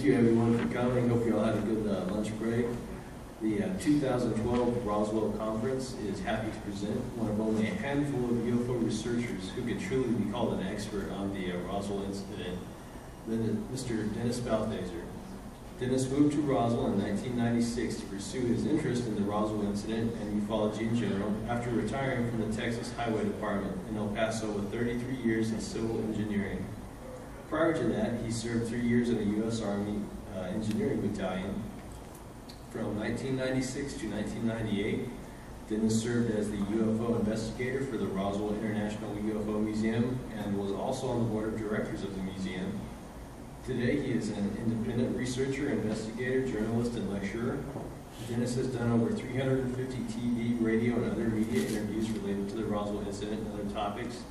thank you everyone for coming. Hope you all had a good lunch break. The 2012 Roswell Conference is happy to present one of only a handful of UFO researchers who could truly be called an expert on the Roswell incident, Mr. Dennis Balthaser. Dennis moved to Roswell in 1996 to pursue his interest in the Roswell incident and ufology in general after retiring from the Texas Highway Department in El Paso with 33 years in civil engineering. Prior to that, he served 3 years in the U.S. Army Engineering Battalion. From 1996 to 1998, Dennis served as the UFO investigator for the Roswell International UFO Museum and was also on the board of directors of the museum. Today, he is an independent researcher, investigator, journalist, and lecturer. Dennis has done over 350 TV, radio, and other media interviews related to the Roswell incident and other topics.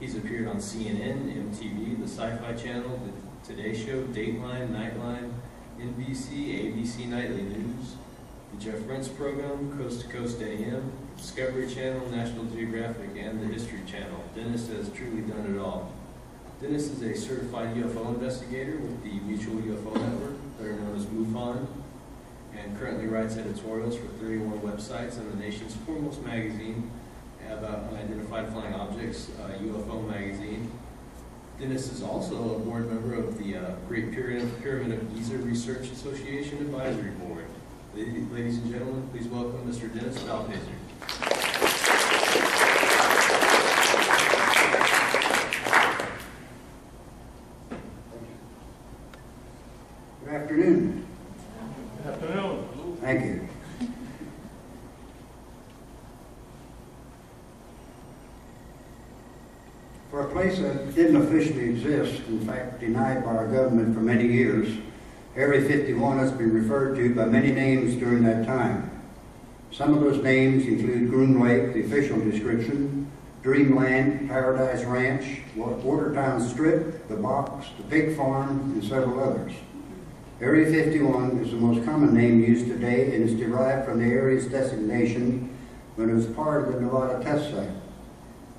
He's appeared on CNN, MTV, the Sci-Fi Channel, the Today Show, Dateline, Nightline, NBC, ABC Nightly News, the Jeff Rense Program, Coast to Coast AM, Discovery Channel, National Geographic, and the History Channel. Dennis has truly done it all. Dennis is a certified UFO investigator with the Mutual UFO Network, better known as MUFON, and currently writes editorials for 31 websites and the nation's foremost magazine about unidentified flying objects, UFO magazine. Dennis is also a board member of the Great Pyramid of Giza Research Association Advisory Board. Ladies and gentlemen, please welcome Mr. Dennis Balthaser. Good afternoon. Good afternoon. Thank you. For a place that didn't officially exist, in fact denied by our government for many years, Area 51 has been referred to by many names during that time. Some of those names include Groom Lake, the official description, Dreamland, Paradise Ranch, Watertown Strip, The Box, the Pig Farm, and several others. Area 51 is the most common name used today and is derived from the area's designation when it was part of the Nevada test site.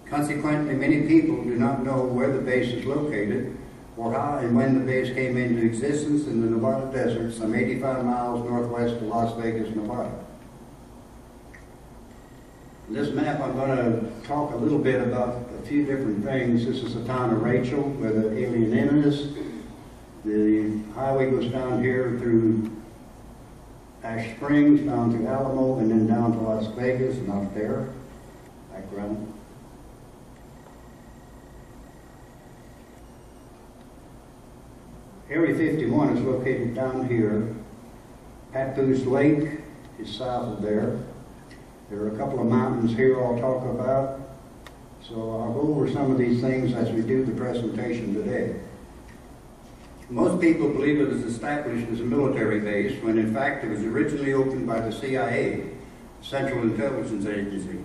Consequently, many people do not know where the base is located or how and when the base came into existence in the Nevada desert, some 85 miles northwest of Las Vegas, Nevada. In this map, I'm going to talk a little bit about a few different things. This is the town of Rachel, where the alien inn is. The highway goes down here through Ash Springs, down to Alamo, and then down to Las Vegas, and out there, background. Area 51 is located down here. Papoose Lake is south of there. There are a couple of mountains here I'll talk about. So I'll go over some of these things as we do the presentation today. Most people believe it was established as a military base when in fact it was originally opened by the CIA, Central Intelligence Agency.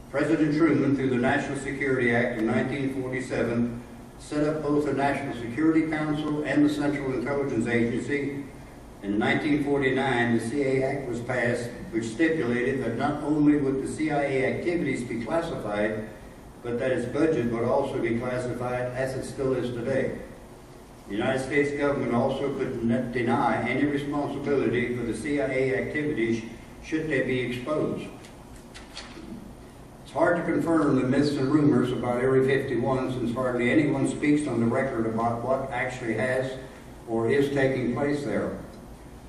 President Truman, through the National Security Act of 1947, set up both the National Security Council and the Central Intelligence Agency. In 1949, the CIA Act was passed, which stipulated that not only would the CIA activities be classified, but that its budget would also be classified as it still is today. The United States government also could deny any responsibility for the CIA activities should they be exposed. It's hard to confirm the myths and rumors about Area 51 since hardly anyone speaks on the record about what actually has or is taking place there.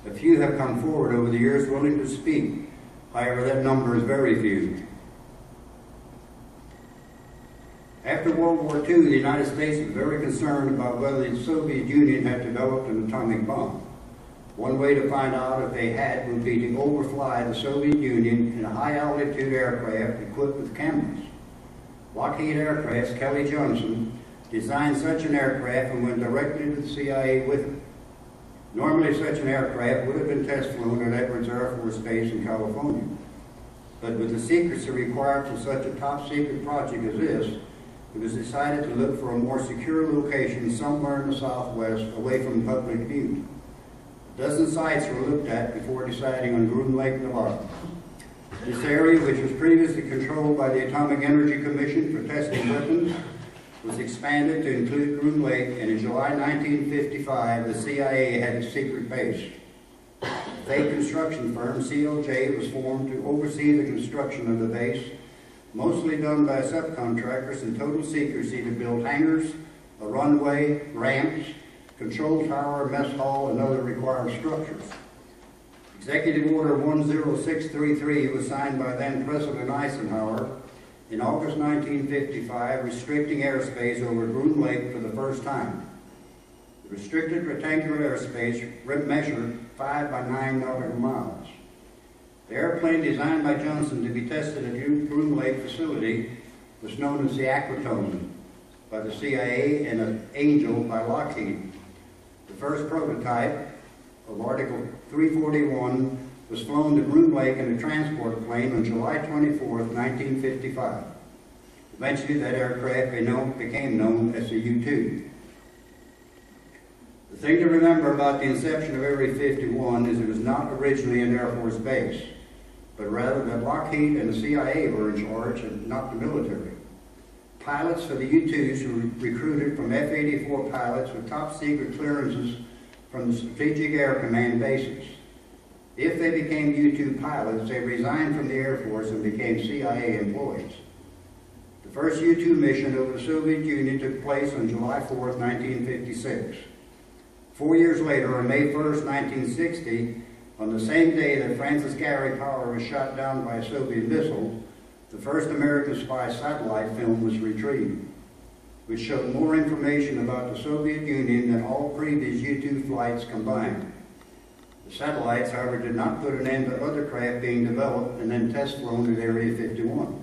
A few have come forward over the years willing to speak. However, that number is very few. After World War II, the United States was very concerned about whether the Soviet Union had developed an atomic bomb. One way to find out if they had would be to overfly the Soviet Union in a high-altitude aircraft equipped with cameras. Lockheed Aircraft's Kelly Johnson designed such an aircraft and went directly to the CIA with it. Normally, such an aircraft would have been test flown at Edwards Air Force Base in California. But with the secrecy required for such a top-secret project as this, it was decided to look for a more secure location somewhere in the southwest, away from public view. A dozen sites were looked at before deciding on Groom Lake, Nevada. This area, which was previously controlled by the Atomic Energy Commission for testing weapons, was expanded to include Groom Lake, and in July 1955, the CIA had its secret base. A fake construction firm, COJ, was formed to oversee the construction of the base, mostly done by subcontractors in total secrecy to build hangars, a runway, ramps, control tower, mess hall, and other required structures. Executive Order 10633 was signed by then President Eisenhower in August 1955, restricting airspace over Groom Lake for the first time. The restricted rectangular airspace measured 5 by 9 nautical miles. The airplane designed by Johnson to be tested at Groom Lake facility was known as the Aquatone by the CIA and an Angel by Lockheed. The first prototype of Article 341 was flown to Groom Lake in a transport plane on July 24, 1955. Eventually that aircraft became known as the U-2. The thing to remember about the inception of Area 51 is it was not originally an Air Force base, but rather that Lockheed and the CIA were in charge and not the military. Pilots for the U-2s were recruited from F-84 pilots with top secret clearances from the Strategic Air Command bases. If they became U-2 pilots, they resigned from the Air Force and became CIA employees. The first U-2 mission over the Soviet Union took place on July 4, 1956. 4 years later, on May 1, 1960, on the same day that Francis Gary Power was shot down by a Soviet missile, the first American spy satellite film was retrieved, which showed more information about the Soviet Union than all previous U-2 flights combined. The satellites, however, did not put an end to other craft being developed and then test flown at Area 51.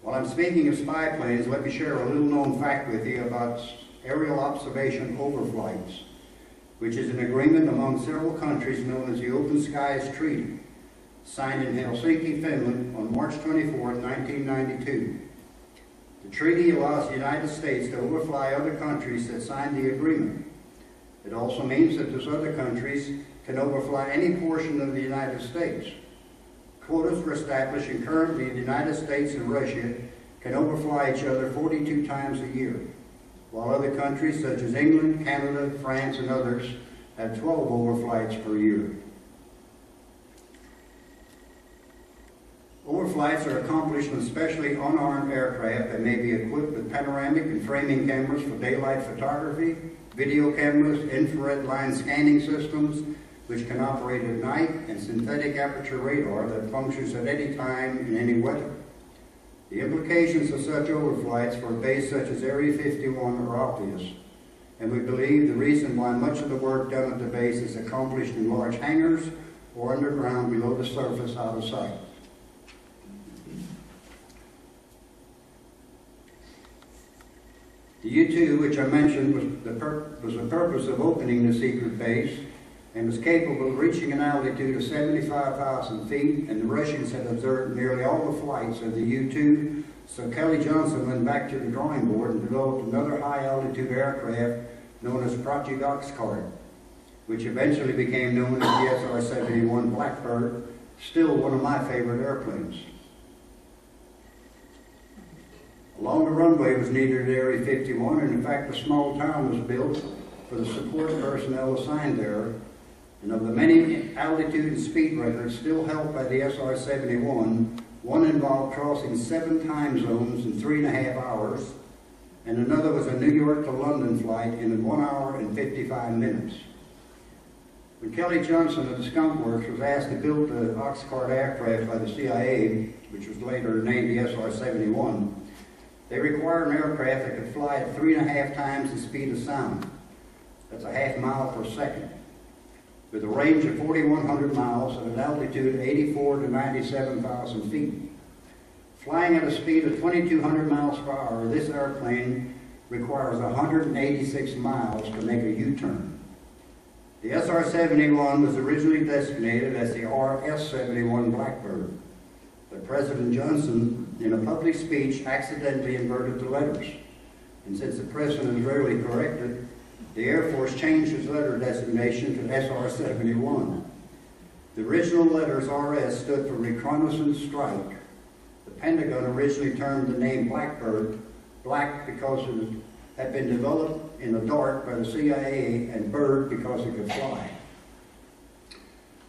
While I'm speaking of spy planes, let me share a little known fact with you about aerial observation overflights, which is an agreement among several countries known as the Open Skies Treaty, signed in Helsinki, Finland on March 24, 1992. The treaty allows the United States to overfly other countries that signed the agreement. It also means that those other countries can overfly any portion of the United States. Quotas were established, and currently the United States and Russia can overfly each other 42 times a year, while other countries such as England, Canada, France, and others have 12 overflights per year. Overflights are accomplished on specially unarmed aircraft that may be equipped with panoramic and framing cameras for daylight photography, video cameras, infrared line scanning systems, which can operate at night, and synthetic aperture radar that functions at any time in any weather. The implications of such overflights for a base such as Area 51 are obvious, and we believe the reason why much of the work done at the base is accomplished in large hangars or underground below the surface out of sight. The U-2, which I mentioned, was the purpose of opening the secret base and was capable of reaching an altitude of 75,000 feet, and the Russians had observed nearly all the flights of the U-2, so Kelly Johnson went back to the drawing board and developed another high-altitude aircraft known as Project Oxcart, which eventually became known as the SR-71 Blackbird, still one of my favorite airplanes. Along the runway was needed at Area 51, and in fact a small town was built for the support personnel assigned there. And of the many altitude and speed records still held by the SR-71, one involved crossing 7 time zones in 3.5 hours, and another was a New York to London flight in 1 hour and 55 minutes. When Kelly Johnson of the Skunk Works was asked to build the Oxcart aircraft by the CIA, which was later named the SR-71, they required an aircraft that could fly at 3.5 times the speed of sound. That's a half mile per second, with a range of 4,100 miles at an altitude of 84 to 97,000 feet. Flying at a speed of 2,200 miles per hour, this airplane requires 186 miles to make a U-turn. The SR-71 was originally designated as the RS-71 Blackbird, but President Johnson, in a public speech, accidentally inverted the letters. And since the President rarely corrected, the Air Force changed its letter designation to SR-71. The original letters RS stood for Reconnaissance Strike. The Pentagon originally termed the name Blackbird black because it had been developed in the dark by the CIA, and bird because it could fly.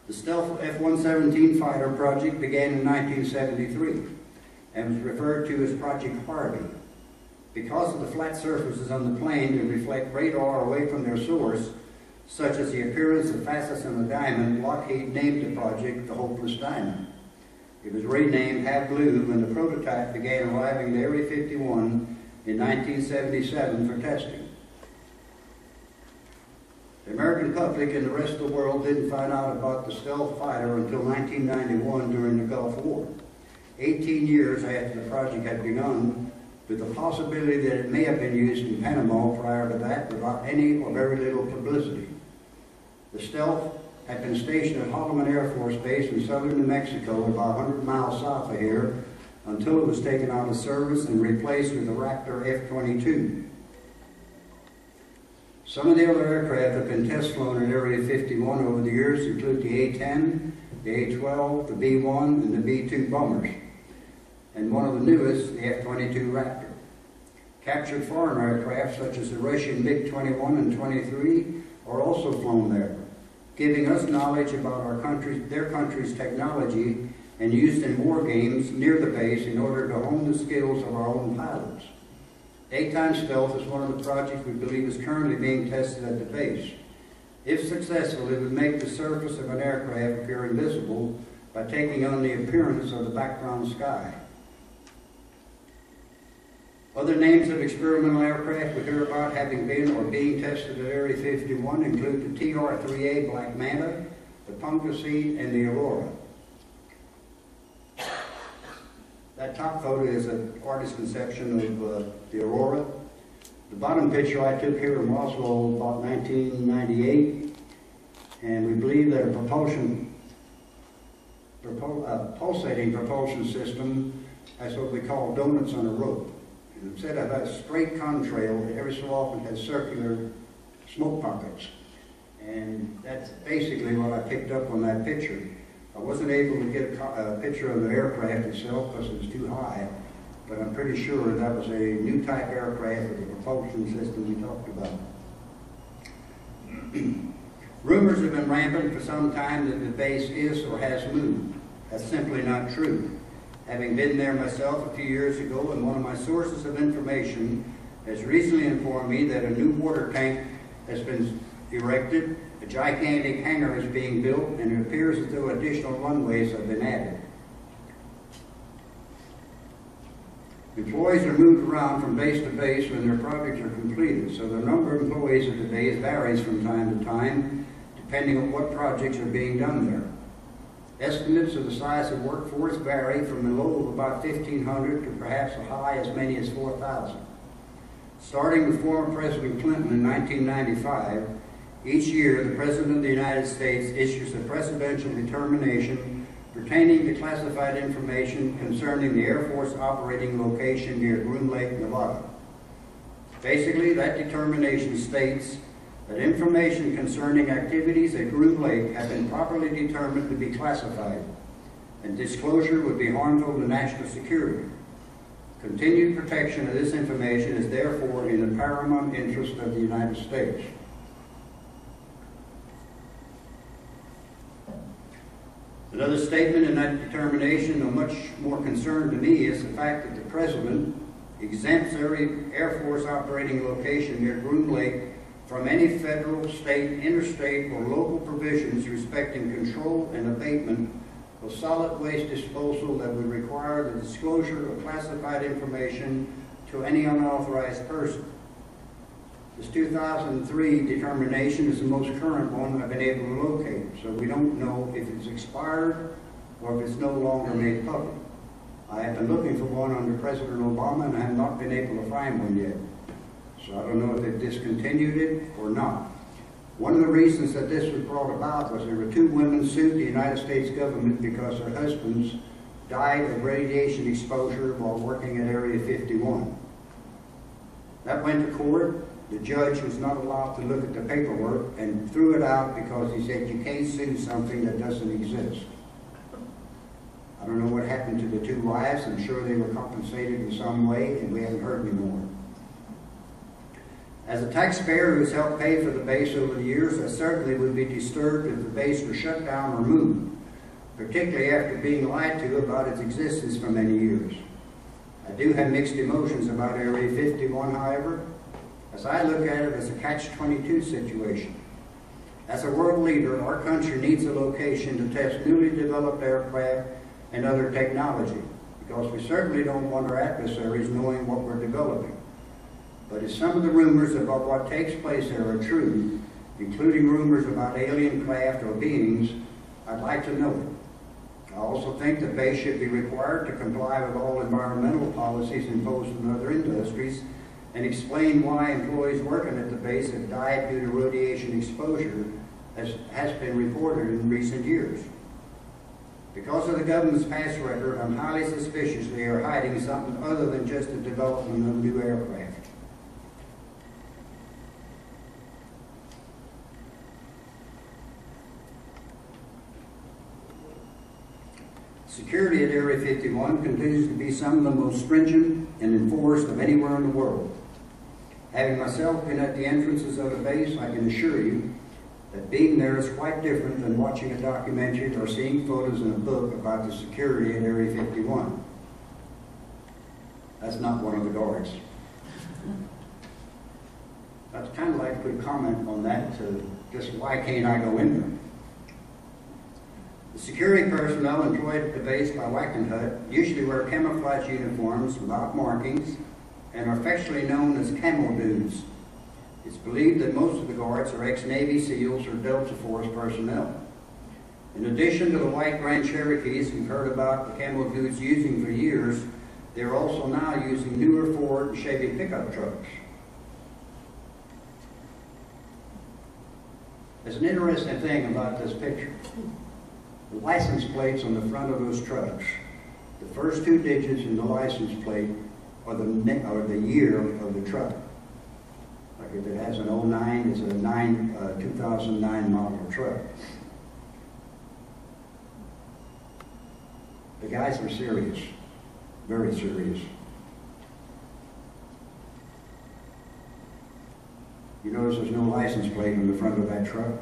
The stealth F-117 fighter project began in 1973 and was referred to as Project Harvey. Because of the flat surfaces on the plane that reflect radar away from their source, such as the appearance of facets on a diamond, Lockheed named the project the Hopeless Diamond. It was renamed Half Blue when the prototype began arriving at Area 51 in 1977 for testing. The American public and the rest of the world didn't find out about the stealth fighter until 1991 during the Gulf War, 18 years after the project had begun, with the possibility that it may have been used in Panama prior to that without any or very little publicity. The stealth had been stationed at Holloman Air Force Base in southern New Mexico, about 100 miles south of here, until it was taken out of service and replaced with the Raptor F-22. Some of the other aircraft have been test flown at Area 51 over the years, include the A-10, the A-12, the B-1, and the B-2 bombers, and one of the newest, the F-22 Raptor. Captured foreign aircraft such as the Russian MiG-21 and 23 are also flown there, giving us knowledge about their country's technology and used in war games near the base in order to hone the skills of our own pilots. Daytime stealth is one of the projects we believe is currently being tested at the base. If successful, it would make the surface of an aircraft appear invisible by taking on the appearance of the background sky. Other names of experimental aircraft we hear about having been or being tested at Area 51 include the TR-3A Black Manta, the Pumpkin Seed, and the Aurora. That top photo is an artist's conception of the Aurora. The bottom picture I took here in Roswell about 1998, and we believe that a pulsating propulsion system has what we call donuts on a rope. And instead of a straight contrail, it every so often has circular smoke pockets. And that's basically what I picked up on that picture. I wasn't able to get a picture of the aircraft itself because it was too high, but I'm pretty sure that was a new type aircraft with the propulsion system we talked about. Rumors have been rampant for some time that the base is or has moved. That's simply not true. Having been there myself a few years ago, and one of my sources of information has recently informed me that a new water tank has been erected, a gigantic hangar is being built, and it appears as though additional runways have been added. Employees are moved around from base to base when their projects are completed, so the number of employees at the base varies from time to time, depending on what projects are being done there. Estimates of the size of workforce vary from a low of about 1,500 to perhaps a high as many as 4,000. Starting with former President Clinton in 1995, each year the President of the United States issues a presidential determination pertaining to classified information concerning the Air Force operating location near Groom Lake, Nevada. Basically, that determination states that information concerning activities at Groom Lake have been properly determined to be classified, and disclosure would be harmful to national security. Continued protection of this information is therefore in the paramount interest of the United States. Another statement in that determination, though much more concern to me, is the fact that the President exempts every Air Force operating location near Groom Lake from any federal, state, interstate, or local provisions respecting control and abatement of solid waste disposal that would require the disclosure of classified information to any unauthorized person. This 2003 determination is the most current one I've been able to locate, so we don't know if it's expired or if it's no longer made public. I have been looking for one under President Obama, and I have not been able to find one yet. So I don't know if they've discontinued it or not. One of the reasons that this was brought about was there were two women sued the United States government because their husbands died of radiation exposure while working at Area 51. That went to court. The judge was not allowed to look at the paperwork and threw it out because he said you can't sue something that doesn't exist. I don't know what happened to the two wives. I'm sure they were compensated in some way, and we haven't heard any more. As a taxpayer who has helped pay for the base over the years, I certainly would be disturbed if the base were shut down or moved, particularly after being lied to about its existence for many years. I do have mixed emotions about Area 51, however, as I look at it as a catch-22 situation. As a world leader, our country needs a location to test newly developed aircraft and other technology, because we certainly don't want our adversaries knowing what we're developing. But if some of the rumors about what takes place there are true, including rumors about alien craft or beings, I'd like to know it. I also think the base should be required to comply with all environmental policies imposed on other industries and explain why employees working at the base have died due to radiation exposure, as has been reported in recent years. Because of the government's past record, I'm highly suspicious they are hiding something other than just the development of new aircraft. Security at Area 51 continues to be some of the most stringent and enforced of anywhere in the world. Having myself been at the entrances of the base, I can assure you that being there is quite different than watching a documentary or seeing photos in a book about the security at Area 51. That's not one of the guards. I'd kind of like to put a comment on that, just why can't I go in there? The security personnel employed at the base by Wackenhut usually wear camouflage uniforms without markings and are affectionately known as Camo Dudes. It's believed that most of the guards are ex-Navy SEALs or Delta Force personnel. In addition to the white Grand Cherokees we've heard about the Camo Dudes using for years, they're also now using newer Ford and Chevy pickup trucks. There's an interesting thing about this picture. The license plates on the front of those trucks, the first two digits in the license plate are the year of the truck. Like if it has an 09, it's a 2009 model truck. The guys are serious, very serious. You notice there's no license plate on the front of that truck?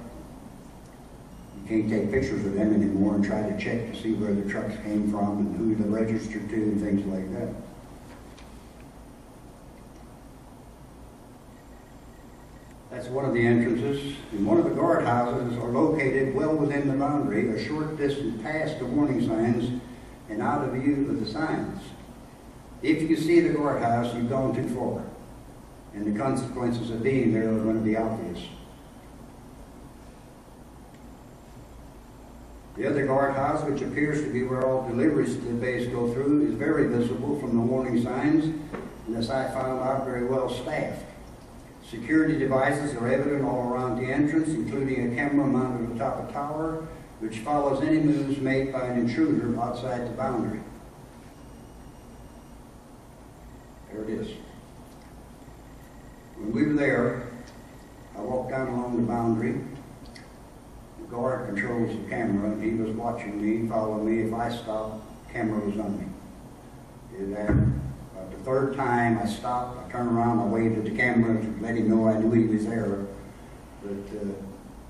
You can't take pictures of them anymore and try to check to see where the trucks came from and who they're registered to and things like that. That's one of the entrances, and one of the guardhouses are located well within the boundary, a short distance past the warning signs and out of view of the signs. If you see the guardhouse, you've gone too far, and the consequences of being there are going to be obvious. The other guardhouse, which appears to be where all deliveries to the base go through, is very visible from the warning signs, and as I found out, very well staffed. Security devices are evident all around the entrance, including a camera mounted atop a tower, which follows any moves made by an intruder outside the boundary. There it is. When we were there, I walked down along the boundary. The guard controls the camera, and he was watching me, following me. If I stopped, the camera was on me. The third time I stopped, I turned around, I waved at the camera to let him know I knew he was there. But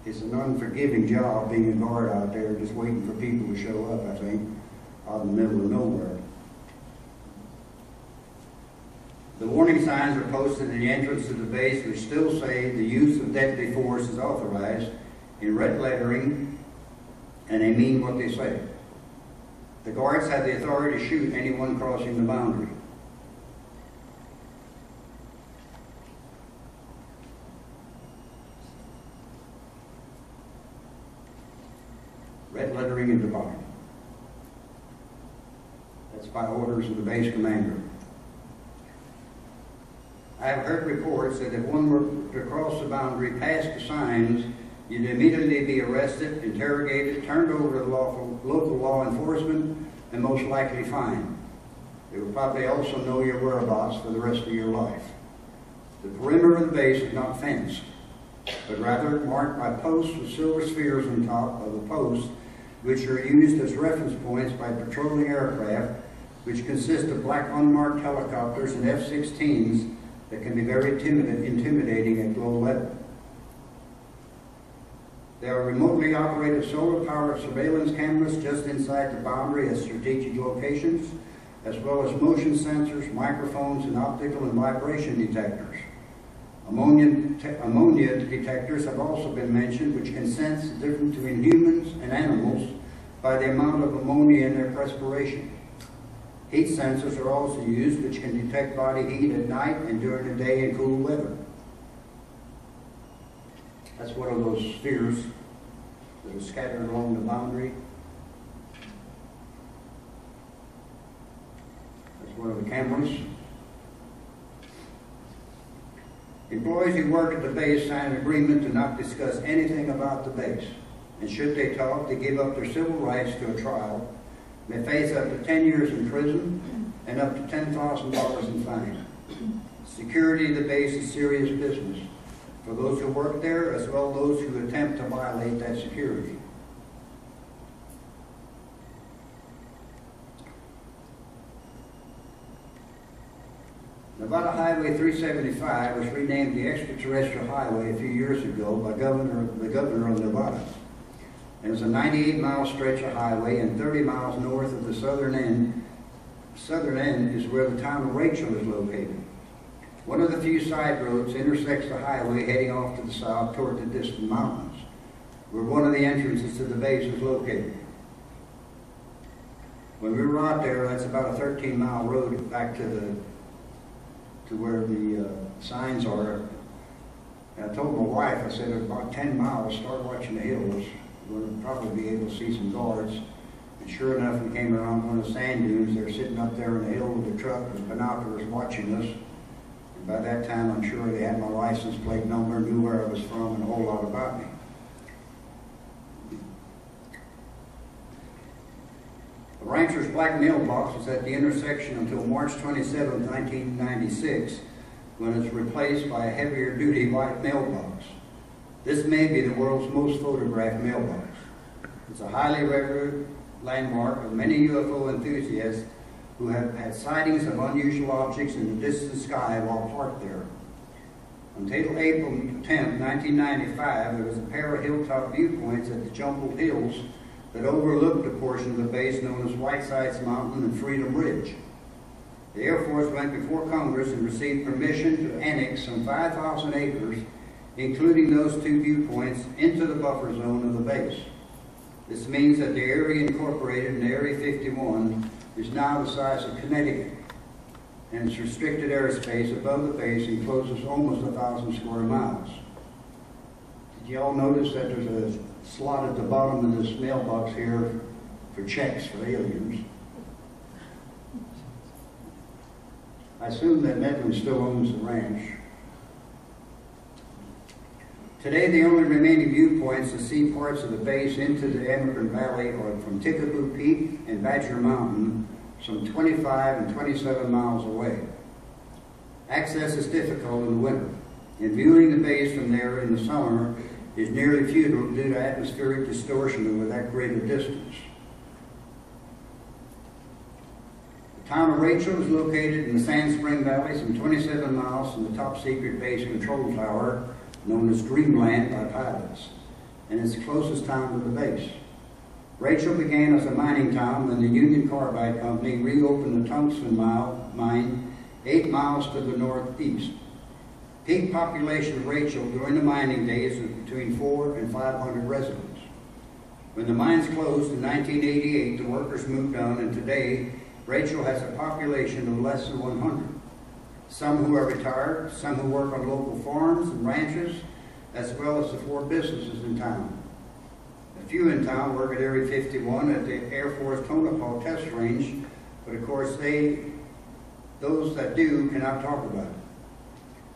it's an unforgiving job being a guard out there, just waiting for people to show up, I think, out in the middle of nowhere. The warning signs are posted at the entrance to the base, which still say the use of deadly force is authorized in red lettering, and they mean what they say. The guards have the authority to shoot anyone crossing the boundary. Red lettering at the bottom. That's by orders of the base commander. I have heard reports that if one were to cross the boundary past the signs, you'd immediately be arrested, interrogated, turned over to local law enforcement, and most likely fined. They would probably also know your whereabouts for the rest of your life. The perimeter of the base is not fenced, but rather marked by posts with silver spheres on top of the posts which are used as reference points by patrolling aircraft, which consist of black unmarked helicopters and F-16s that can be very intimidating at low level. There are remotely operated solar-powered surveillance cameras just inside the boundary at strategic locations, as well as motion sensors, microphones, and optical and vibration detectors. Ammonia detectors have also been mentioned, which can sense the difference between humans and animals by the amount of ammonia in their perspiration. Heat sensors are also used, which can detect body heat at night and during the day in cool weather. That's one of those spheres that are scattered along the boundary. That's one of the cameras. Employees who work at the base sign an agreement to not discuss anything about the base. And should they talk, they give up their civil rights to a trial. They face up to 10 years in prison and up to $10,000 in fine. Security of the base is serious business for those who work there, as well as those who attempt to violate that security. Nevada Highway 375 was renamed the Extraterrestrial Highway a few years ago by the governor of Nevada. It was a 98-mile stretch of highway, and 30 miles north of the southern end is where the town of Rachel is located. One of the few side roads intersects the highway heading off to the south toward the distant mountains, where one of the entrances to the base is located. When we were out there, that's about a 13-mile road back to where the signs are. And I told my wife, I said, about 10 miles, start watching the hills. We'll probably be able to see some guards. And sure enough, we came around one of the sand dunes. They're sitting up there in the hill with the truck with binoculars watching us. And by that time, I'm sure they had my license plate number, knew where I was from, and a whole lot about me. The rancher's black mailbox was at the intersection until March 27, 1996, when it was replaced by a heavier-duty white mailbox. This may be the world's most photographed mailbox. It's a highly regular landmark of many UFO enthusiasts who have had sightings of unusual objects in the distant sky while parked there. Until April 10, 1995, there was a pair of hilltop viewpoints at the jumbled hills that overlooked a portion of the base known as Whitesides Mountain and Freedom Ridge. The Air Force went before Congress and received permission to annex some 5,000 acres, including those two viewpoints, into the buffer zone of the base. This means that the area incorporated in Area 51 is now the size of Connecticut, and its restricted airspace above the base encloses almost 1,000 square miles. Did you all notice that there's a slot at the bottom of this mailbox here for checks for aliens? I assume that Medlin still owns the ranch. Today, the only remaining viewpoints to see parts of the base into the Emigrant Valley are from Tickapoo Peak and Badger Mountain, some 25 and 27 miles away. Access is difficult in the winter, and viewing the base from there in the summer is nearly futile due to atmospheric distortion over that greater distance. The town of Rachel is located in the Sand Spring Valley, some 27 miles from the top secret base control tower known as Dreamland by pilots, and it's the closest town to the base. Rachel began as a mining town when the Union Carbide Company reopened the tungsten mine 8 miles to the northeast. Peak population of Rachel during the mining days was between 400 and 500 residents. When the mines closed in 1988, the workers moved on, and today Rachel has a population of less than 100. Some who are retired, some who work on local farms and ranches, as well as the 4 businesses in town. A few in town work at Area 51 at the Air Force Tonopah Test Range, but of course those that do cannot talk about it.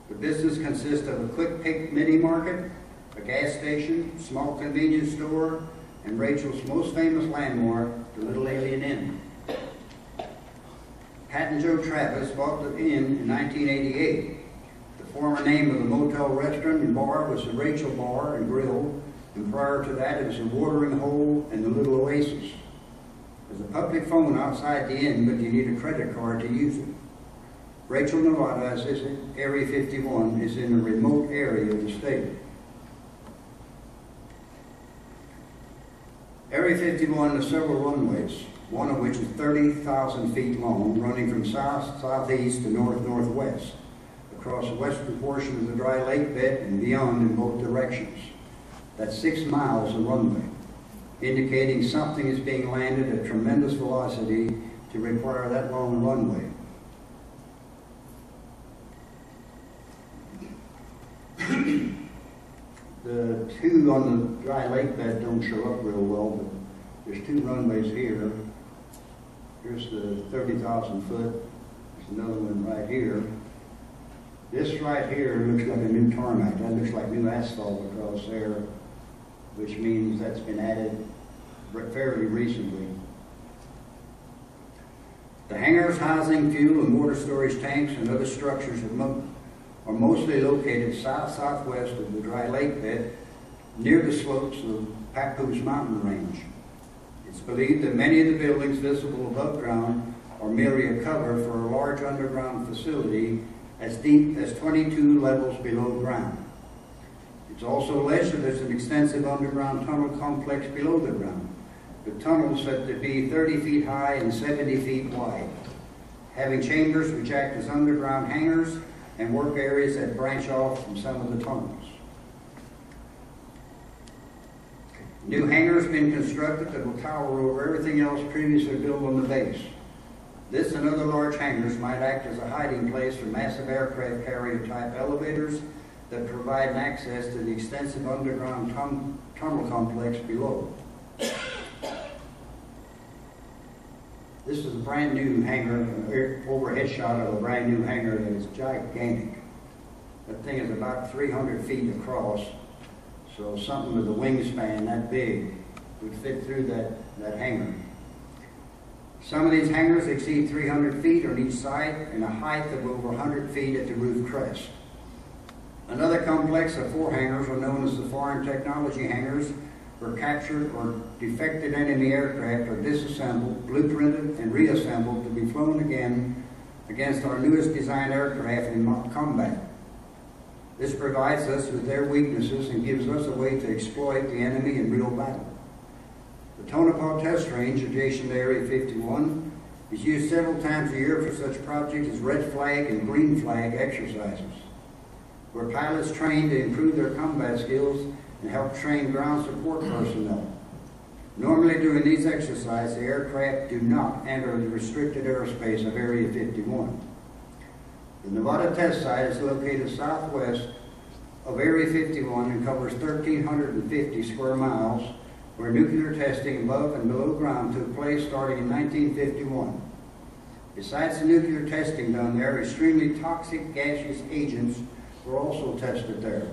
The business consists of a quick pick mini market, a gas station, small convenience store, and Rachel's most famous landmark, the Little Alien Inn. Pat and Joe Travis bought the inn in 1988. The former name of the motel, restaurant, and bar was the Rachel Bar and Grill, and prior to that it was a watering hole and a little oasis. There's a public phone outside the inn, but you need a credit card to use it. Rachel, Nevada, as is Area 51, is in a remote area of the state. Area 51 has several runways, one of which is 30,000 feet long, running from south-southeast to north-northwest, across the western portion of the dry lake bed and beyond in both directions. That's 6 miles of runway, indicating something is being landed at tremendous velocity to require that long runway. The two on the dry lake bed don't show up real well, but there's 2 runways here. Here's the 30,000 foot. There's another one right here. This right here looks like a new tarmac. That looks like new asphalt across there, which means that's been added fairly recently. The hangars housing fuel and water storage tanks and other structures are mostly located south-southwest of the dry lake bed, near the slopes of Papoose mountain range. It's believed that many of the buildings visible above ground are merely a cover for a large underground facility as deep as 22 levels below ground. It's also alleged that there's an extensive underground tunnel complex below the ground. The tunnel is said to be 30 feet high and 70 feet wide, having chambers which act as underground hangars and work areas that branch off from some of the tunnels. New hangars have been constructed that will tower over everything else previously built on the base. This and other large hangars might act as a hiding place for massive aircraft carrier type elevators that provide access to the extensive underground tunnel complex below. This is a brand new hangar, an overhead shot of a brand new hangar that is gigantic. That thing is about 300 feet across, so something with a wingspan that big would fit through that hangar. Some of these hangars exceed 300 feet on each side and a height of over 100 feet at the roof crest. Another complex of 4 hangars are known as the foreign technology hangars, where captured or defected enemy aircraft are disassembled, blueprinted, and reassembled to be flown again against our newest design aircraft in combat. This provides us with their weaknesses and gives us a way to exploit the enemy in real battle. The Tonopah Test Range, adjacent to Area 51, is used several times a year for such projects as red flag and green flag exercises, where pilots train to improve their combat skills and help train ground support personnel. Normally during these exercises, the aircraft do not enter the restricted airspace of Area 51. The Nevada test site is located southwest of Area 51 and covers 1,350 square miles, where nuclear testing above and below ground took place starting in 1951. Besides the nuclear testing done there, extremely toxic gaseous agents were also tested there.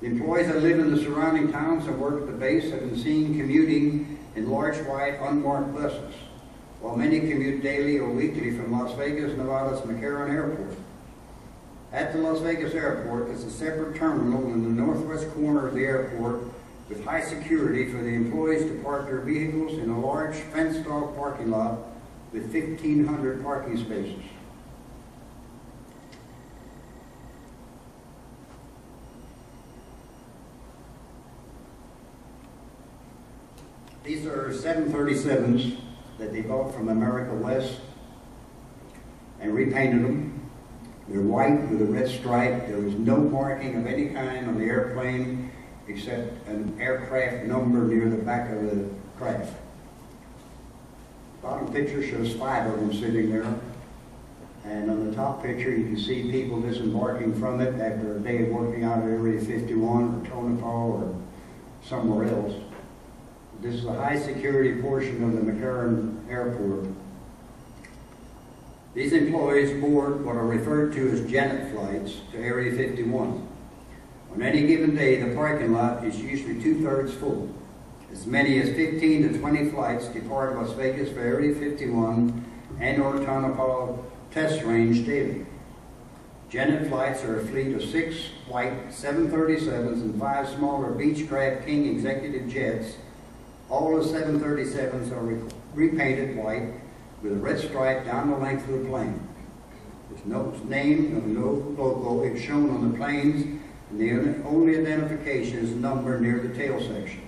The employees that live in the surrounding towns and work at the base have been seen commuting in large white unmarked buses, while many commute daily or weekly from Las Vegas, Nevada's McCarran Airport. At the Las Vegas Airport is a separate terminal in the northwest corner of the airport with high security for the employees to park their vehicles in a large fenced-off parking lot with 1,500 parking spaces. These are 737s that they bought from America West and repainted them. They're white with a red stripe. There was no marking of any kind on the airplane except an aircraft number near the back of the craft. The bottom picture shows 5 of them sitting there. And on the top picture you can see people disembarking from it after a day of working out at Area 51 or Tonopah or somewhere else. This is a high security portion of the McCarran Airport. These employees board what are referred to as Janet flights to Area 51. On any given day, the parking lot is usually 2/3 full. As many as 15 to 20 flights depart Las Vegas for Area 51 and or Tonopah Test Range daily. Janet flights are a fleet of 6 white 737s and 5 smaller Beechcraft King executive jets. All the 737s are repainted white with a red stripe down the length of the plane. There's no name, no logo. It's shown on the planes, and the only identification is a number near the tail section.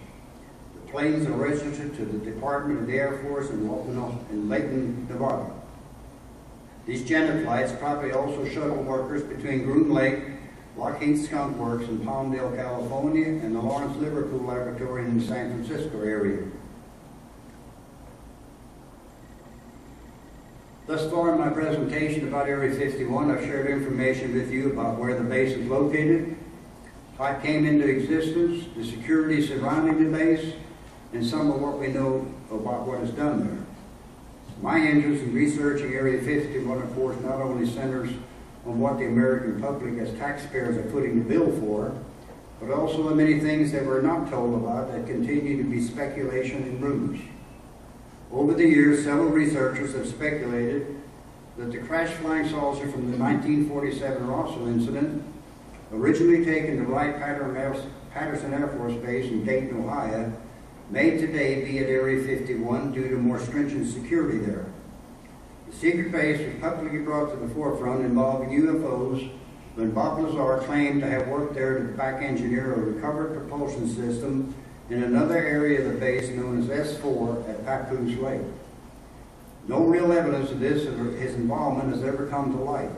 The planes are registered to the Department of the Air Force in Layton, Nevada. These Janet flights probably also shuttle workers between Groom Lake, Lockheed Skunk Works in Palmdale, California, and the Lawrence Liverpool Laboratory in the San Francisco area. Thus far in my presentation about Area 51, I've shared information with you about where the base is located, how it came into existence, the security surrounding the base, and some of what we know about what is done there. My interest in researching Area 51, of course, not only centers on what the American public as taxpayers are footing the bill for, but also the many things that we're not told about that continue to be speculation and rumors. Over the years, several researchers have speculated that the crashed flying saucer from the 1947 Roswell incident, originally taken to Wright-Patterson Air Force Base in Dayton, Ohio, may today be at Area 51 due to more stringent security there. The secret base was publicly brought to the forefront involving UFOs when Bob Lazar claimed to have worked there to back engineer a recovered propulsion system in another area of the base known as S4 at Papoose Lake. No real evidence of this or his involvement has ever come to light,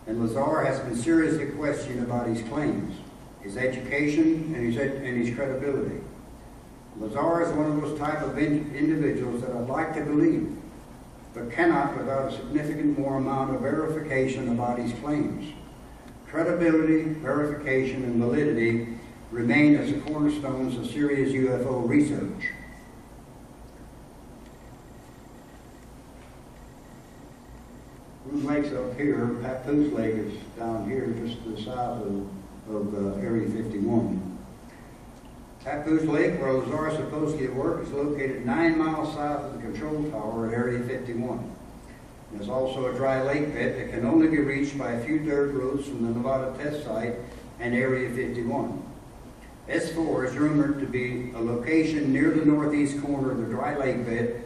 and Lazar has been seriously questioned about his claims, his education, and his credibility. Lazar is one of those type of individuals that I'd like to believe, but cannot without a significant more amount of verification about his claims. Credibility, verification, and validity remain as the cornerstones of serious UFO research. Groom Lake's up here, Papoose Lake is down here just to the south of Area 51. Papoose Lake, where Lazar supposedly worked, is located 9 miles south of the control tower at Area 51. There's also a dry lake bed that can only be reached by a few dirt roads from the Nevada test site and Area 51. S4 is rumored to be a location near the northeast corner of the dry lake bed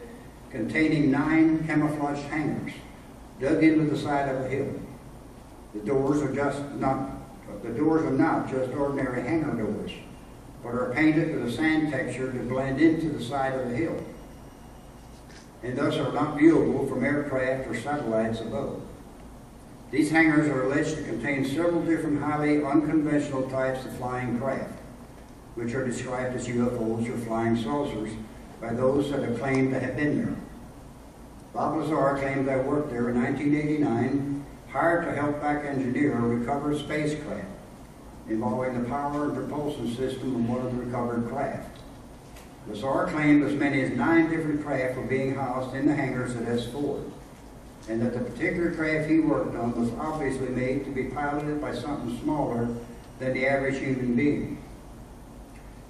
containing 9 camouflaged hangars dug into the side of a hill. The doors are not just ordinary hangar doors, but are painted with a sand texture to blend into the side of the hill, and thus are not viewable from aircraft or satellites above. These hangars are alleged to contain several different highly unconventional types of flying craft, which are described as UFOs or flying saucers by those that have claimed to have been there. Bob Lazar claimed to have worked there in 1989, hired to help back engineer a recovered spacecraft involving the power and propulsion system of one of the recovered craft. Lazar claimed as many as 9 different craft were being housed in the hangars at S4, and that the particular craft he worked on was obviously made to be piloted by something smaller than the average human being.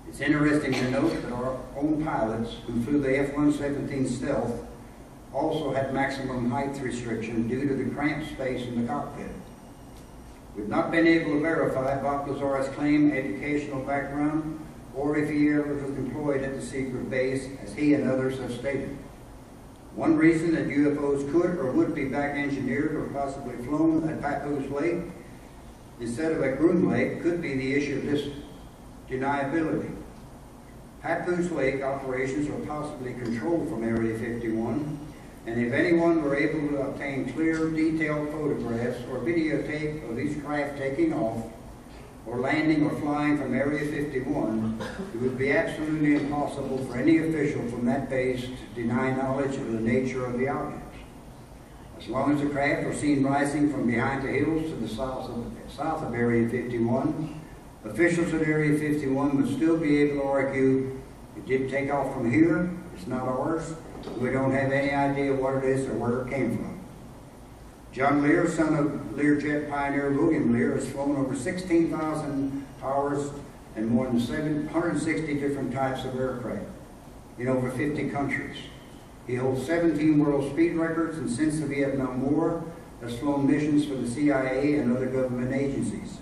It's interesting to note that our own pilots who flew the F-117 Stealth also had maximum height restriction due to the cramped space in the cockpit. We've not been able to verify Bob Lazar's claimed educational background or if he ever was employed at the secret base, as he and others have stated. One reason that UFOs could or would be back engineered or possibly flown at Papoose Lake instead of at Groom Lake could be the issue of this deniability. Papoose Lake operations are possibly controlled from Area 51, and if anyone were able to obtain clear, detailed photographs or videotape of these craft taking off or landing or flying from Area 51, it would be absolutely impossible for any official from that base to deny knowledge of the nature of the objects. As long as the craft were seen rising from behind the hills to the south of Area 51, officials at Area 51 would still be able to argue, it did take off from here, it's not ours, we don't have any idea what it is or where it came from. John Lear, son of Learjet pioneer William Lear, has flown over 16,000 hours and more than 760 different types of aircraft in over 50 countries. He holds 17 world speed records, and since the Vietnam War, has flown missions for the CIA and other government agencies.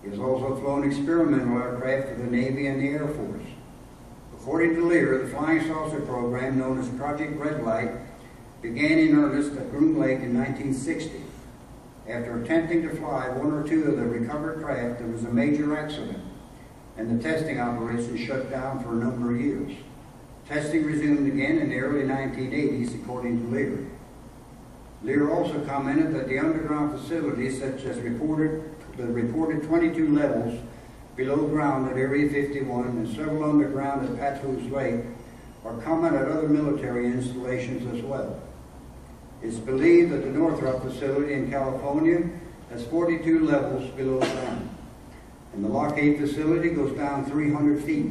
He has also flown experimental aircraft for the Navy and the Air Force. According to Lear, the flying saucer program, known as Project Red Light, began in earnest at Groom Lake in 1960. After attempting to fly one or two of the recovered craft, there was a major accident, and the testing operation shut down for a number of years. Testing resumed again in the early 1980s, according to Lear. Lear also commented that the underground facilities, such as the reported 22 levels below ground at Area 51 and several underground at Papoose Lake, are common at other military installations as well. It's believed that the Northrop facility in California has 42 levels below ground, and the Lockheed facility goes down 300 feet.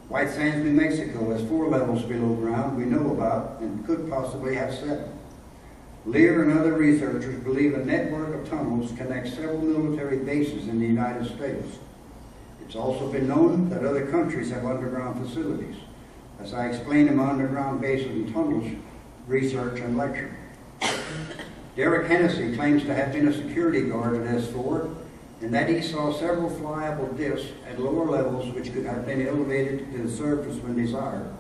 White Sands, New Mexico has 4 levels below ground we know about and could possibly have 7. Lear and other researchers believe a network of tunnels connects several military bases in the United States. It's also been known that other countries have underground facilities, as I explained in my underground bases and tunnels research and lecture. Derek Hennessy claims to have been a security guard at S4 and that he saw several flyable discs at lower levels which could have been elevated to the surface when desired.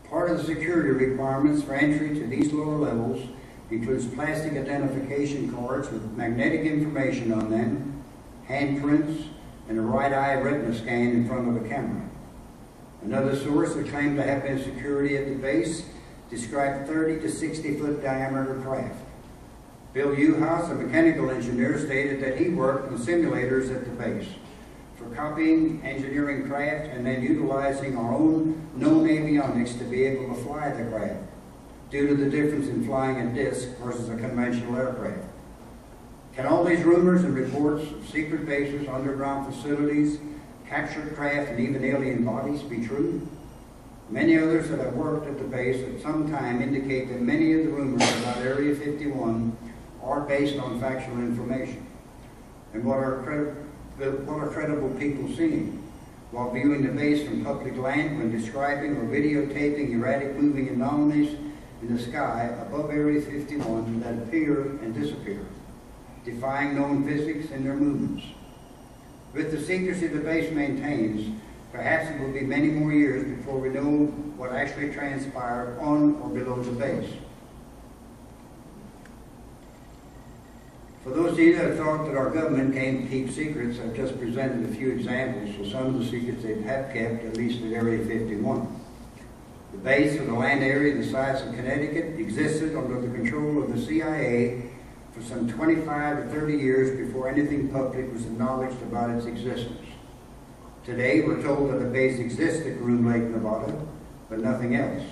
Part of the security requirements for entry to these lower levels includes plastic identification cards with magnetic information on them, handprints, and a right eye retina scan in front of a camera. Another source that claimed to have been security at the base described 30 to 60 foot diameter craft. Bill Uhaus, a mechanical engineer, stated that he worked on simulators at the base for copying engineering craft and then utilizing our own known avionics to be able to fly the craft, due to the difference in flying a disc versus a conventional aircraft. Can all these rumors and reports of secret bases, underground facilities, captured craft, and even alien bodies be true? Many others that have worked at the base at some time indicate that many of the rumors about Area 51 are based on factual information. And what are credible people seeing while viewing the base from public land when describing or videotaping erratic moving anomalies in the sky above Area 51 that appear and disappear, defying known physics in their movements? With the secrecy the base maintains, perhaps it will be many more years before we know what actually transpired on or below the base. For those of you that thought that our government came to keep secrets, I've just presented a few examples of some of the secrets they have kept, at least at Area 51. The base, or the land area the size of Connecticut, existed under the control of the CIA for some 25 to 30 years before anything public was acknowledged about its existence. Today, we're told that the base exists at Groom Lake, Nevada, but nothing else,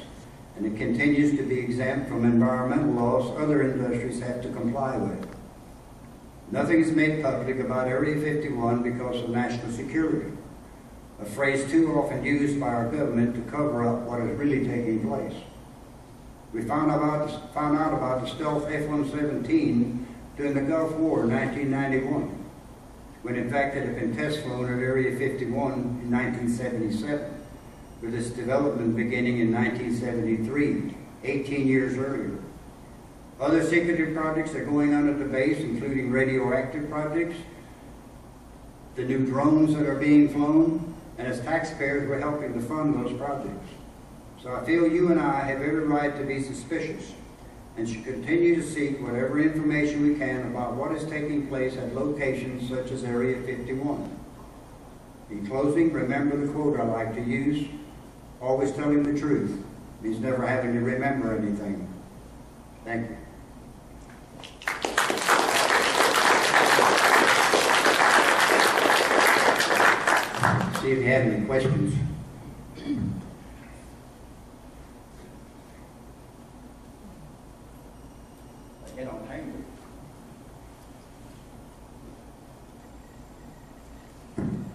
and it continues to be exempt from environmental laws other industries have to comply with. Nothing is made public about Area 51 because of national security, a phrase too often used by our government to cover up what is really taking place. We found out about the stealth F-117 during the Gulf War in 1991, when in fact it had been test flown at Area 51 in 1977, with its development beginning in 1973, 18 years earlier. Other secretive projects are going on at the base, including radioactive projects, the new drones that are being flown, and as taxpayers we're helping to fund those projects. So I feel you and I have every right to be suspicious and should continue to seek whatever information we can about what is taking place at locations such as Area 51. In closing, remember the quote I like to use: always telling the truth means never having to remember anything. Thank you. See if you have any questions. Get on time.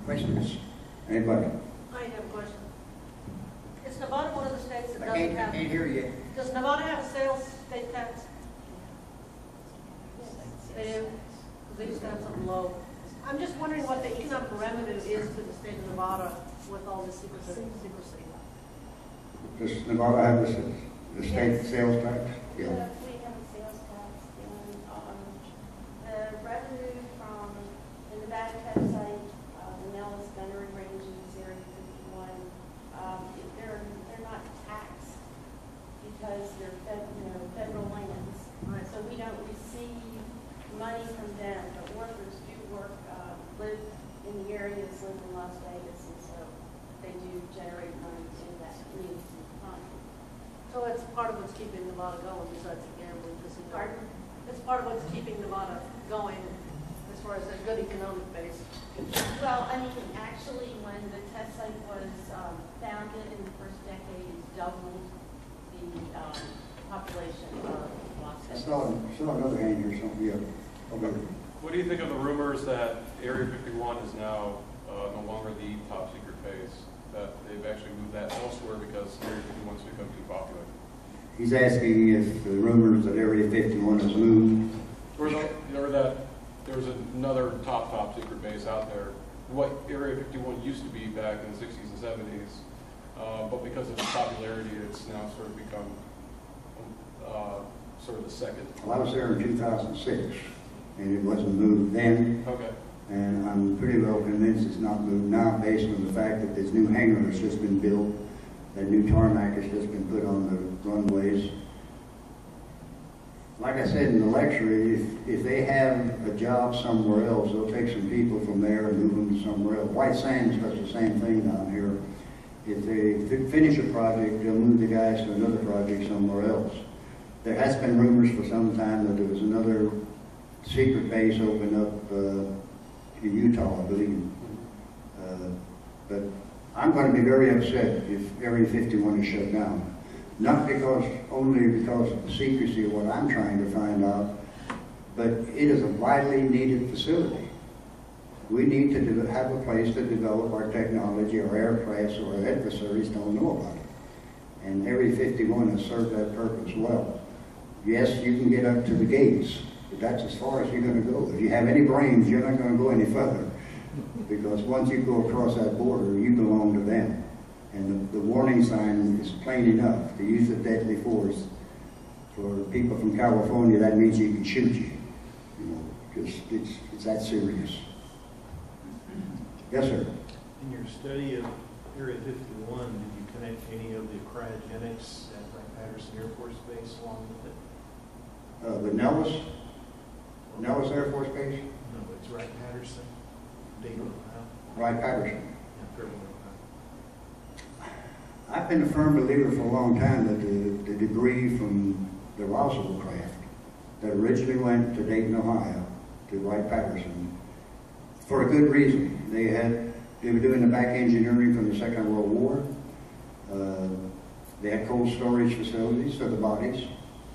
Questions? Anybody? I have a question. Is Nevada one of the states that I doesn't have... can't hear you. Does Nevada have a sales state tax? They do? They used to have something low. I'm just wondering what the economic revenue is to the state of Nevada with all this secrecy. Does Nevada have the state Yes. sales tax? We have a sales tax, and because they're federal lands. Right. So we don't receive money from them, but workers do work, live in the areas, live in Las Vegas, and so they do generate money in that community. So it's part of what's keeping Nevada going besides the gambling casino. Pardon? It's part of what's keeping Nevada going as far as a good economic base. Well, I mean, actually, when the test site was founded in the first decade, it doubled the population of Las I Vegas. saw another hand here, something, yeah. Okay. What do you think of the rumors that Area 51 is now no longer the top secret base? That they've actually moved that elsewhere because Area 51's become too popular? He's asking if the rumors that Area 51 has moved. Or that there's another top secret base out there. What Area 51 used to be back in the 60s and 70s, but because of its popularity, it's now sort of become sort of the second. Well, I was there in 2006, and it wasn't moved then. Okay. And I'm pretty well convinced it's not moved now based on the fact that this new hangar has just been built, that new tarmac has just been put on the runways. Like I said in the lecture, if they have a job somewhere else, they'll take some people from there and move them to somewhere else. White Sands does the same thing down here. If they finish a project, they'll move the guys to another project somewhere else. There has been rumors for some time that there was another secret base opened up in Utah, I believe. But I'm going to be very upset if Area 51 is shut down. Not only because of the secrecy of what I'm trying to find out, but it is a widely needed facility. We need to have a place to develop our technology. Our aircrafts or our adversaries don't know about it. And Area 51 has served that purpose well. Yes, you can get up to the gates, but that's as far as you're going to go. If you have any brains, you're not going to go any further. Because once you go across that border, you belong to them. And the warning sign is plain enough. To use of deadly force for people from California, that means you can shoot you. You know, because it's that serious. Yes, sir. In your study of Area 51, did you connect any of the cryogenics at Wright-Patterson Air Force Base along with it? The Nellis Air Force Base? No, it's Wright-Patterson, Dayton, Ohio. Wright-Patterson. Yeah, Fairfield, Ohio. I've been a firm believer for a long time that the debris from the Roswell craft that originally went to Dayton, Ohio, to Wright-Patterson, for a good reason. They were doing the back engineering from the Second World War. They had cold storage facilities for the bodies,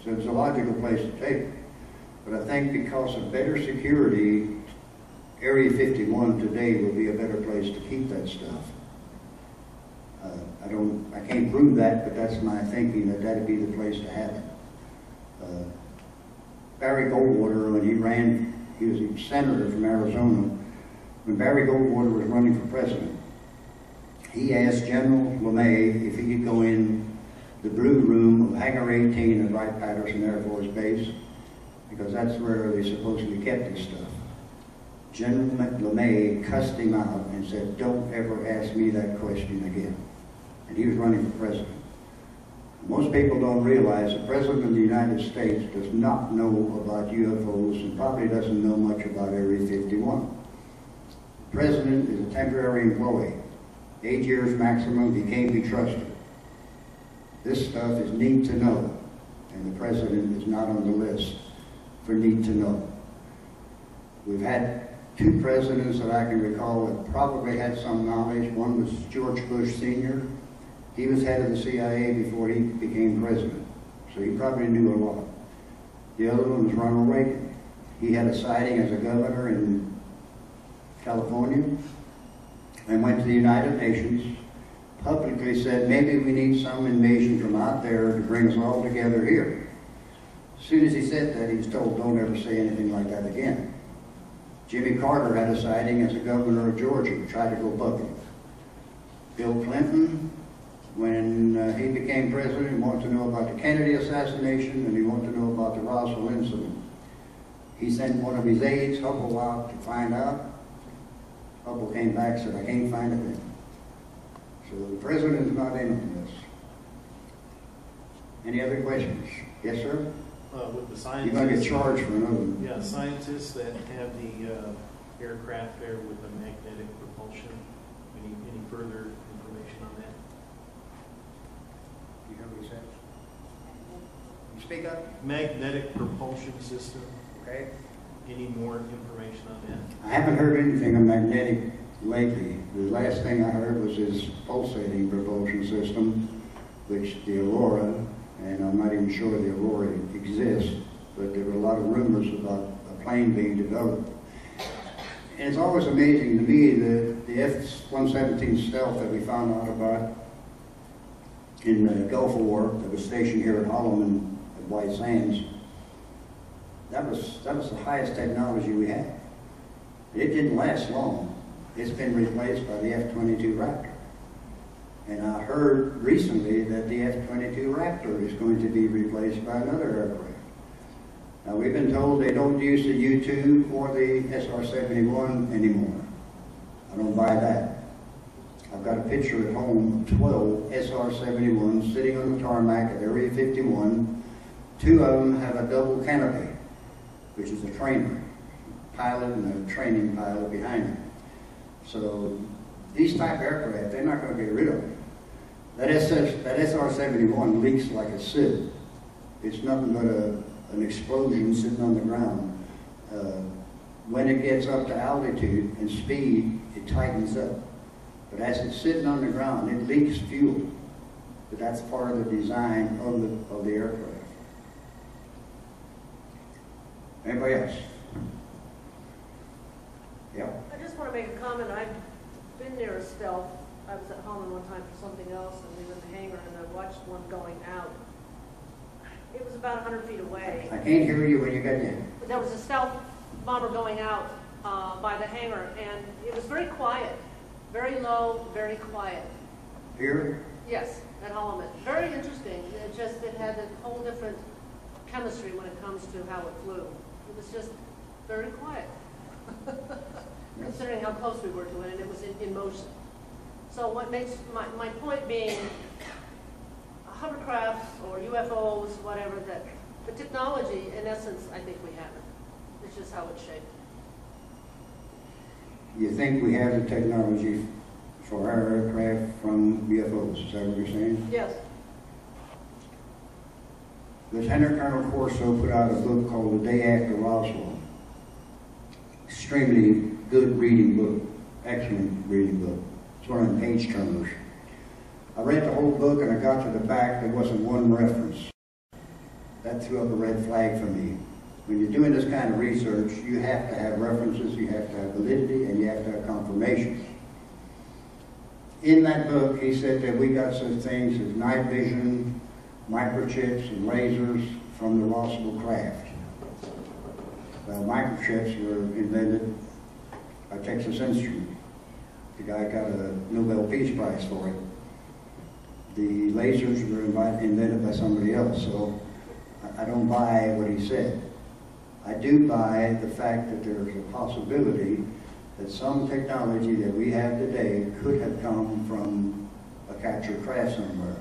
so it's a logical place to take it. But I think because of better security, Area 51 today will be a better place to keep that stuff. I can't prove that, but that's my thinking, that that'd be the place to have it. Barry Goldwater, when he was a senator from Arizona. When Barry Goldwater was running for president, he asked General LeMay if he could go in the brood room of Hangar 18 at Wright-Patterson Air Force Base, because that's where they supposedly kept this stuff. General LeMay cussed him out and said, "Don't ever ask me that question again." And he was running for president. Most people don't realize the President of the United States does not know about UFOs and probably doesn't know much about Area 51. The President is a temporary employee. 8 years maximum, he can't be trusted. This stuff is need to know, and the President is not on the list for need to know. We've had two presidents that I can recall that probably had some knowledge. One was George Bush Sr. He was head of the CIA before he became president, so he probably knew a lot. The other one was Ronald Reagan. He had a sighting as a governor in California and went to the United Nations, publicly said, maybe we need some invasion from out there to bring us all together here. As soon as he said that, he was told, don't ever say anything like that again. Jimmy Carter had a sighting as a governor of Georgia, tried to go public. Bill Clinton, when he became president, wanted to know about the Kennedy assassination and he wanted to know about the Roswell incident. He sent one of his aides, Hubble, out to find out. Hubble came back and said, I can't find a thing. So the president is not in on this. Any other questions? Yes, sir? With the You're scientists. going to get charged for another one. Yeah, scientists that have the aircraft there with the magnetic propulsion. Any further information on that? You hear what he says? You speak up. Magnetic propulsion system. Okay. Any more information on that? I haven't heard anything on magnetic lately. The last thing I heard was his pulsating propulsion system, which the Aurora, and I'm not even sure the Aurora exists, but there were a lot of rumors about a plane being developed. And it's always amazing to me that the F-117 Stealth that we found out about in the Gulf War, that was stationed here at Holloman at White Sands, that was the highest technology we had. It didn't last long. It's been replaced by the F-22 Raptor. And I heard recently that the F-22 Raptor is going to be replaced by another aircraft. Now, we've been told they don't use the U-2 or the SR-71 anymore. I don't buy that. I've got a picture at home of 12 SR-71s sitting on the tarmac at Area 51. 2 of them have a double canopy, which is a trainer, pilot and a training pilot behind them. So these type of aircraft, they're not going to get rid of them. That SR-71 leaks like a sieve. It's nothing but an explosion sitting on the ground. When it gets up to altitude and speed, it tightens up. But as it's sitting on the ground, it leaks fuel. But that's part of the design of the aircraft. Anybody else? Yeah. I just want to make a comment. I've been near a Stealth. I was at home one time for something else, and we were in the hangar, and I watched one going out. It was about 100 feet away. I can't hear you when you get there. There was a Stealth bomber going out by the hangar, and it was very quiet. Very low, very quiet. Here? Yes, at Holloman. Very interesting. It had a whole different chemistry when it comes to how it flew. It was just very quiet, considering how close we were to it, and it was in motion. So what makes my point being, hovercrafts or UFOs, whatever, that the technology, in essence, I think we have it. It's just how it's shaped. You think we have the technology for our aircraft from UFOs, is that what you're saying? Yes. Lieutenant Colonel Corso put out a book called The Day After Roswell. Extremely good reading book, excellent reading book. It's one of the page turners. I read the whole book and I got to the back, there wasn't one reference. That threw up a red flag for me. When you're doing this kind of research, you have to have references, you have to have validity, and you have to have confirmations. In that book, he said that we got such things as night vision, microchips, and lasers from the Roswell craft. Microchips were invented by Texas Instruments. The guy got a Nobel Peace Prize for it. The lasers were invented by somebody else, so I don't buy what he said. I do buy the fact that there's a possibility that some technology that we have today could have come from a captured craft somewhere.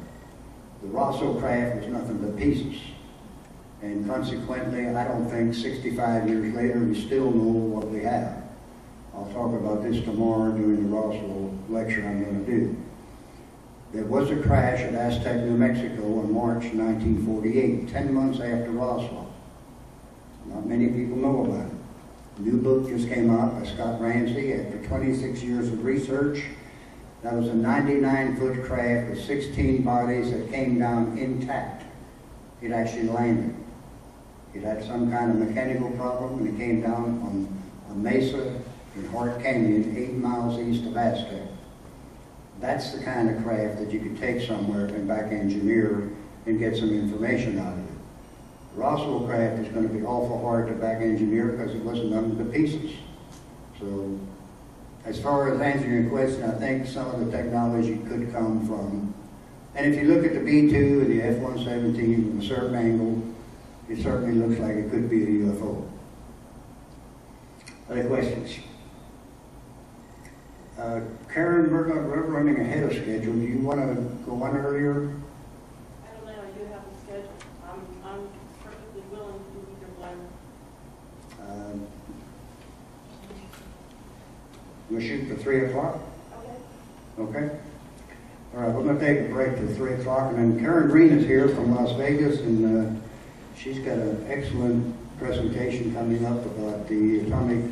The Roswell craft was nothing but pieces. And consequently, I don't think 65 years later we still know what we have. I'll talk about this tomorrow during the Roswell lecture I'm going to do. There was a crash at Aztec, New Mexico in March 1948, 10 months after Roswell. Not many people know about it. A new book just came out by Scott Ramsey after 26 years of research. That was a 99-foot craft with 16 bodies that came down intact. It actually landed. It had some kind of mechanical problem and it came down on a mesa in Hart Canyon, 8 miles east of Aztec. That's the kind of craft that you could take somewhere and back engineer and get some information out of it. The Roswell craft is going to be awful hard to back engineer because it wasn't done to pieces. So as far as answering your question, I think some of the technology could come from, and if you look at the B-2 and the F-117 from a certain angle, it certainly looks like it could be a UFO. Other questions? Karen, we're running ahead of schedule. Do you want to go on earlier? I don't know, you have a schedule We'll shoot for 3 o'clock, Okay. okay? All right, we're gonna take a break to 3 o'clock, and then Karen Green is here from Las Vegas, and she's got an excellent presentation coming up about the Atomic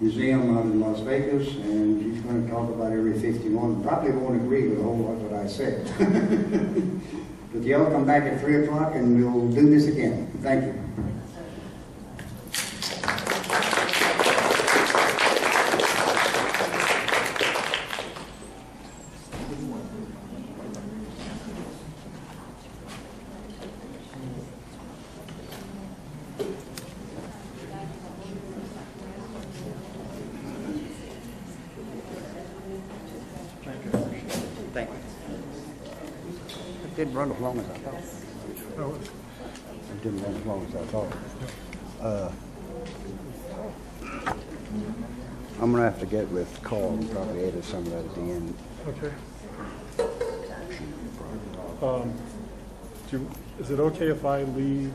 Museum out in Las Vegas, and she's going to talk about Area 51. Probably won't agree with a whole lot of what I said. But y'all come back at 3 o'clock and we'll do this again. Thank you. Thank you. It didn't run as long as I thought. It didn't run as long as I thought. I'm going to have to get with Carl and probably edit some of that at the end. Okay. Is it okay if I leave